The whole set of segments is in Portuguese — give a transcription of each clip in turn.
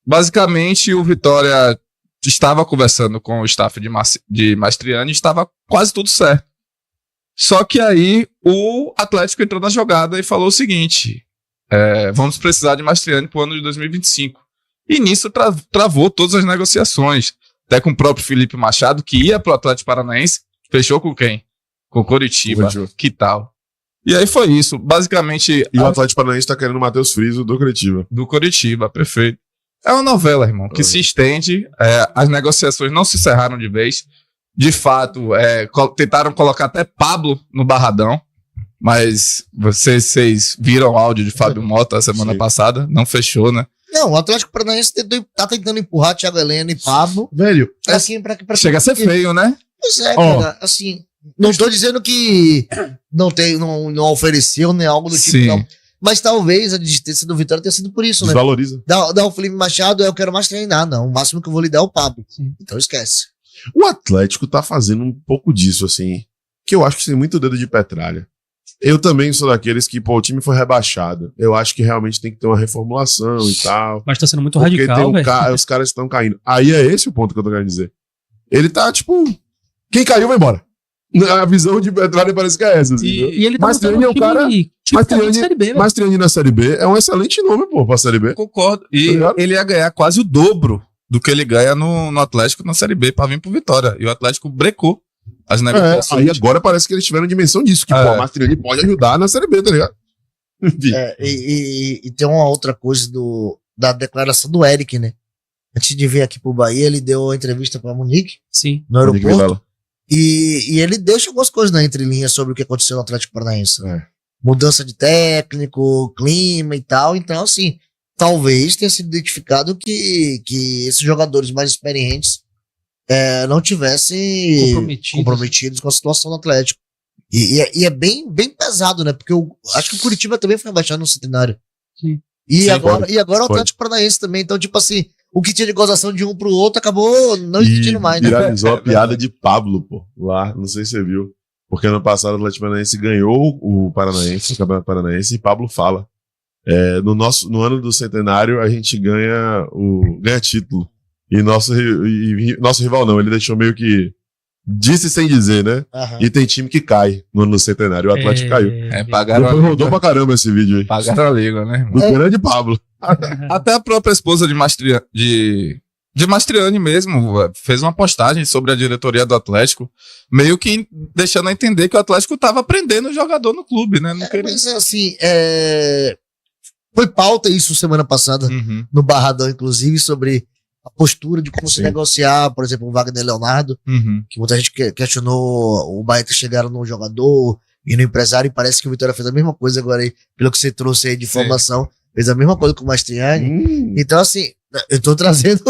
basicamente o Vitória estava conversando com o staff de Mastriani e estava quase tudo certo. Só que aí o Atlético entrou na jogada e falou o seguinte: vamos precisar de Mastriani pro ano de 2025. E nisso travou todas as negociações. Até com o próprio Felipe Machado, que ia pro Atlético Paranaense, fechou com quem? Com o Coritiba. Que tal? E aí foi isso. Basicamente. E o Atlético Paranaense tá querendo o Matheus Friso do Coritiba. Do Coritiba, perfeito. É uma novela, irmão, que se estende. As negociações não se encerraram de vez. De fato, tentaram colocar até Pablo no Barradão. Mas vocês viram o áudio de Fábio Mota a semana passada. Não fechou, né? Não, o Atlético Paranaense tá tentando empurrar Thiago Heleno e Pablo. Velho, assim, chega a ser feio, né? Pois é, cara, assim, não estou dizendo que não ofereceu nem algo do tipo, não. Mas talvez a desistência do Vitória tenha sido por isso, desvaloriza. Né? Dá o Felipe Machado, eu quero mais treinar, não. O máximo que eu vou lhe dar é o Pablo. Sim. Então esquece. O Atlético tá fazendo um pouco disso, assim, que eu acho que tem muito dedo de petralha. Eu também sou daqueles que, o time foi rebaixado. Eu acho que realmente tem que ter uma reformulação e tal. Mas tá sendo muito radical, velho. Os caras estão caindo. Aí é esse o ponto que eu tô querendo dizer. Ele tá, tipo, quem caiu vai embora. A visão de Petralha parece que é essa. Assim, e ele tá Mastriani é o cara... Mastriani na Série B é um excelente nome, pra Série B. Concordo. E ele ia ganhar quase o dobro do que ele ganha no Atlético na Série B pra vir pro Vitória. E o Atlético brecou as negociações. Aí agora parece que eles tiveram dimensão disso, que a Mastriani pode ajudar na Série B, tá ligado? E tem uma outra coisa da declaração do Eric, né? Antes de vir aqui pro Bahia, ele deu uma entrevista pra Monique. Sim. No aeroporto. E ele deixa algumas coisas na entrelinha sobre o que aconteceu no Atlético Paranaense. Mudança de técnico, clima e tal. Então, assim, talvez tenha sido identificado que esses jogadores mais experientes não tivessem comprometidos com a situação do Atlético. E é bem pesado, né? Porque eu acho que o Curitiba também foi rebaixado no Centenário. Sim. E agora o Atlético Paranaense também. Então, tipo assim, o que tinha de gozação de um pro outro acabou não existindo mais, né? Viralizou a piada de Pablo, lá. Não sei se você viu. Porque ano passado o Atlético Paranaense ganhou o Campeonato Paranaense, e Pablo fala. No ano do Centenário, a gente ganha título. E nosso rival não, ele deixou meio que disse sem dizer, né? Uhum. E tem time que cai no ano do Centenário. O Atlético caiu. Pagaram depois rodou pra caramba esse vídeo aí. Pagaram a liga, né? Do grande Pablo. Até a própria esposa de Mastriani mesmo fez uma postagem sobre a diretoria do Atlético, meio que deixando a entender que o Atlético tava prendendo o jogador no clube, né? Mas assim, foi pauta isso semana passada, no Barradão, inclusive, sobre a postura de como se negociar, por exemplo, o Wagner Leonardo, que muita gente questionou o Bahia ter chegado no jogador e no empresário, e parece que o Vitória fez a mesma coisa agora aí, pelo que você trouxe aí de informação, fez a mesma coisa com o Mastriani. Então, assim, eu tô trazendo...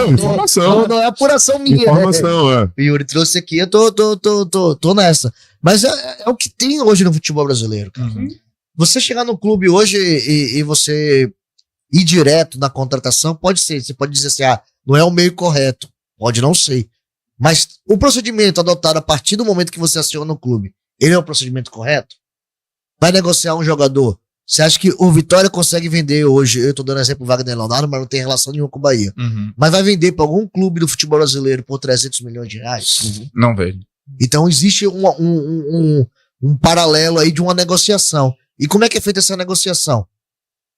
informação. Não é apuração minha, informação, né? O Yuri trouxe aqui, eu tô nessa. Mas é o que tem hoje no futebol brasileiro, cara. Você chegar no clube hoje e você ir direto na contratação, pode ser. Você pode dizer assim, não é o meio correto. Pode não ser. Mas o procedimento adotado a partir do momento que você aciona o clube, ele é o procedimento correto? Vai negociar um jogador. Você acha que o Vitória consegue vender hoje? Eu tô dando exemplo do Wagner Leonardo, mas não tem relação nenhuma com o Bahia. Mas vai vender para algum clube do futebol brasileiro por 300 milhões de reais? Não vejo. Então existe um paralelo aí de uma negociação. E como é que é feita essa negociação?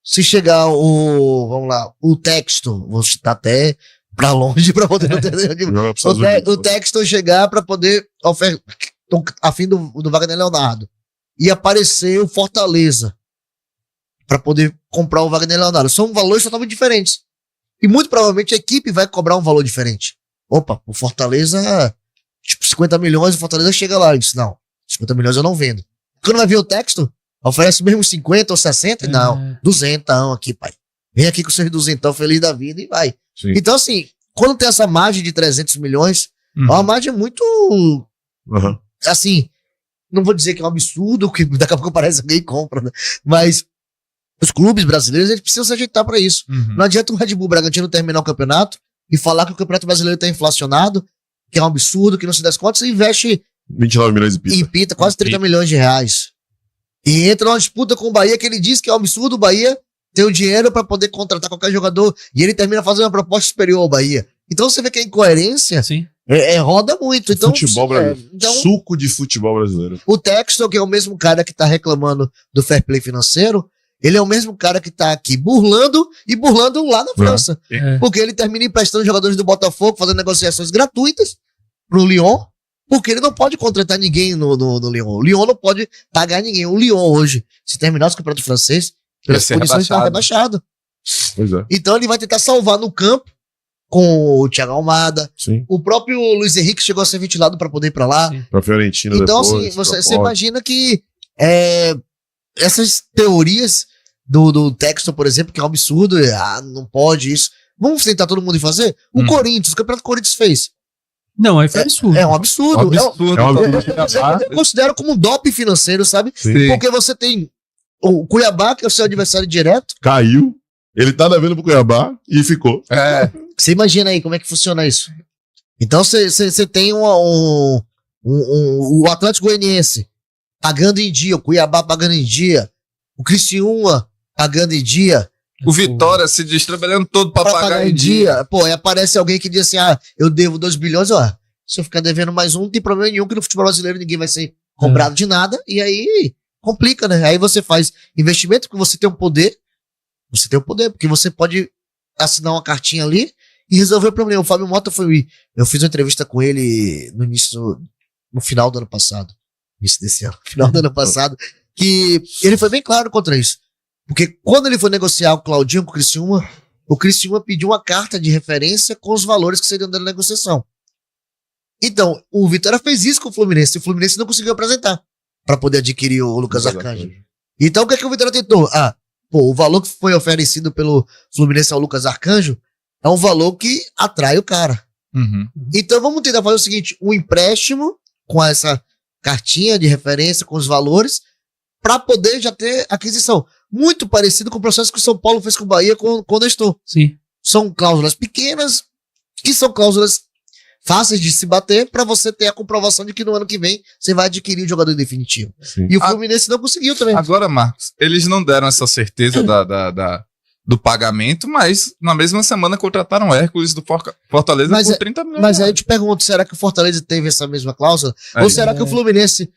Se chegar o Texto, vou citar até pra longe pra poder o Texto chegar pra poder a fim do Wagner Leonardo e aparecer o Fortaleza pra poder comprar o Wagner Leonardo. São valores totalmente diferentes. E muito provavelmente a equipe vai cobrar um valor diferente. Opa, o Fortaleza, tipo 50 milhões, o Fortaleza chega lá e diz, não, 50 milhões eu não vendo. Quando vai vir o Texto, oferece mesmo 50 ou 60? Não, 200 aqui, pai. Vem aqui com seus 200 feliz da vida e vai. Sim. Então, assim, quando tem essa margem de 300 milhões, é uma margem muito... Assim, não vou dizer que é um absurdo, que daqui a pouco parece que alguém compra, né? Mas os clubes brasileiros, eles precisam se ajeitar para isso. Não adianta o Red Bull Bragantino terminar o campeonato e falar que o campeonato brasileiro está inflacionado, que é um absurdo, que não se dá conta, você investe 29 milhões de pita. Quase 30 milhões de reais. E entra numa disputa com o Bahia, que ele diz que é um absurdo o Bahia tem o dinheiro para poder contratar qualquer jogador e ele termina fazendo uma proposta superior ao Bahia. Então você vê que a incoerência roda muito. Então, futebol brasileiro. Suco de futebol brasileiro. O Textor, que é o mesmo cara que tá reclamando do fair play financeiro, ele é o mesmo cara que tá aqui burlando lá na França. Porque ele termina emprestando jogadores do Botafogo, fazendo negociações gratuitas pro Lyon, porque ele não pode contratar ninguém no Lyon. O Lyon não pode pagar ninguém. O Lyon hoje, se terminar o campeonato francês, pelas condições está rebaixado. Pois é. Então ele vai tentar salvar no campo com o Thiago Almada. Sim. O próprio Luiz Henrique chegou a ser ventilado para poder ir para lá. Para Fiorentina então, depois. Então, assim, você imagina que essas teorias do Textor, por exemplo, que é um absurdo, não pode isso. Vamos tentar todo mundo fazer? O Corinthians, o campeonato que o Corinthians fez. Não, aí foi absurdo. É um absurdo. Eu considero como um doping financeiro, sabe? Sim. Porque você tem o Cuiabá, que é o seu adversário direto. Caiu. Ele tá devendo pro Cuiabá e ficou. Você imagina aí como é que funciona isso. Então você tem o Atlético Goianiense pagando em dia, o Cuiabá pagando em dia, o Criciúma pagando em dia. O Vitória se destrabalhando todo pra pagar em dia. Pô, aí aparece alguém que diz assim, eu devo 2 bilhões, se eu ficar devendo mais não tem problema nenhum, que no futebol brasileiro ninguém vai ser cobrado de nada, e aí complica, né? Aí você faz investimento porque você tem um poder, porque você pode assinar uma cartinha ali e resolver o problema. O Fábio Mota eu fiz uma entrevista com ele no final do ano passado, final do ano passado, que ele foi bem claro contra isso. Porque quando ele foi negociar o Claudinho com o Criciúma pediu uma carta de referência com os valores que seriam da negociação. Então, o Vitória fez isso com o Fluminense, e o Fluminense não conseguiu apresentar para poder adquirir o Lucas Arcanjo. Então, o que é que o Vitória tentou? O valor que foi oferecido pelo Fluminense ao Lucas Arcanjo é um valor que atrai o cara. Então, vamos tentar fazer o seguinte, um empréstimo com essa cartinha de referência, com os valores, para poder já ter aquisição. Muito parecido com o processo que o São Paulo fez com o Bahia quando eu estou. Sim. São cláusulas pequenas, que são cláusulas fáceis de se bater para você ter a comprovação de que no ano que vem você vai adquirir o jogador em definitivo. Sim. E o Fluminense não conseguiu também. Agora, Marcos, eles não deram essa certeza do pagamento, mas na mesma semana contrataram o Hércules do Fortaleza por 30 milhões. Mas aí eu te pergunto, será que o Fortaleza teve essa mesma cláusula? Ou será que o Fluminense,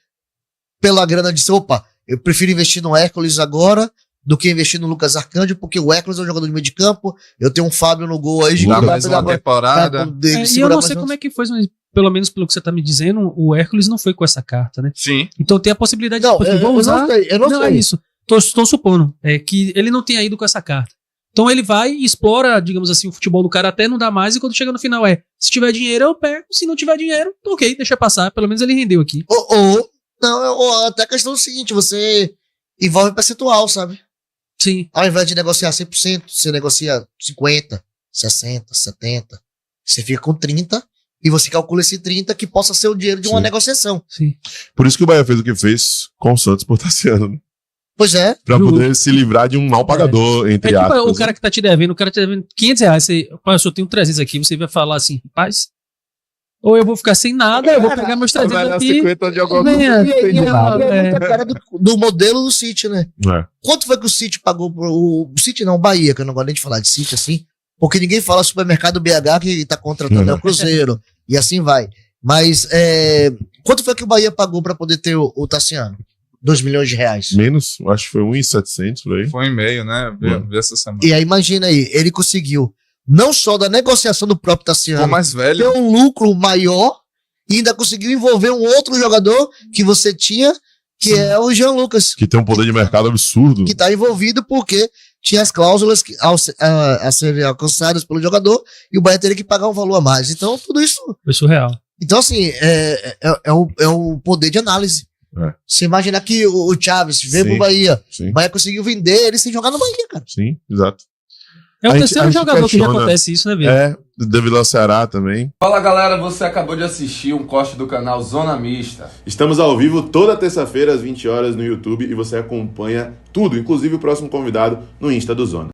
pela grana, disse, eu prefiro investir no Hércules agora do que investir no Lucas Arcanjo, porque o Hércules é um jogador de meio de campo, eu tenho um Fábio no gol aí, dá mais uma temporada. E eu não sei como é que foi, mas pelo menos pelo que você tá me dizendo, o Hércules não foi com essa carta, né? Sim. Então tem a possibilidade de vou usar. Eu não sei. É isso. Tô supondo que ele não tenha ido com essa carta. Então ele vai e explora, digamos assim, o futebol do cara até não dá mais, e quando chega no final se tiver dinheiro eu pego, se não tiver dinheiro, ok, deixa passar, pelo menos ele rendeu aqui. Ou até a questão do seguinte, você envolve percentual, sabe? Sim. Ao invés de negociar 100%, você negocia 50%, 60%, 70%. Você fica com 30% e você calcula esse 30% que possa ser o dinheiro de uma negociação. Sim. Por isso que o Bahia fez o que fez com o Santos por Tassiano, né? Pois é. Pra poder se livrar de um mal pagador, entre aspas. O cara que tá te devendo, R$500, eu tenho 300 aqui, você vai falar assim, rapaz, ou eu vou ficar sem nada, eu vou pegar meus 300 aqui. 50 de alguma coisa. É a cara do modelo do City, né? Quanto foi que o City pagou o City não, o Bahia, que eu não gosto nem de falar de City assim, porque ninguém fala supermercado BH que tá contratando o Cruzeiro, e assim vai. Mas quanto foi que o Bahia pagou pra poder ter o Tassiano? 2 milhões de reais. Menos, acho que foi 1.700 por aí. Foi 1,5, né? Vi essa semana. E aí imagina aí, ele conseguiu não só da negociação do próprio Tassiano, mais velho, ter um lucro maior e ainda conseguiu envolver um outro jogador que você tinha, que é o Jean Lucas. Que tem um poder de mercado absurdo. Que tá envolvido porque tinha as cláusulas a serem alcançadas pelo jogador e o Bahia teria que pagar um valor a mais. Então, tudo isso... Foi surreal. Então, assim, é o poder de análise. Você imagina que o Chaves veio pro Bahia. Sim. O Bahia conseguiu vender ele sem jogar no Bahia, cara. Sim, exato. É o terceiro jogador que já acontece isso, né, Vitor? do Vila Ceará também. Fala galera, você acabou de assistir um corte do canal Zona Mista. Estamos ao vivo toda terça-feira às 20 horas no YouTube e você acompanha tudo, inclusive o próximo convidado no Insta do Zona.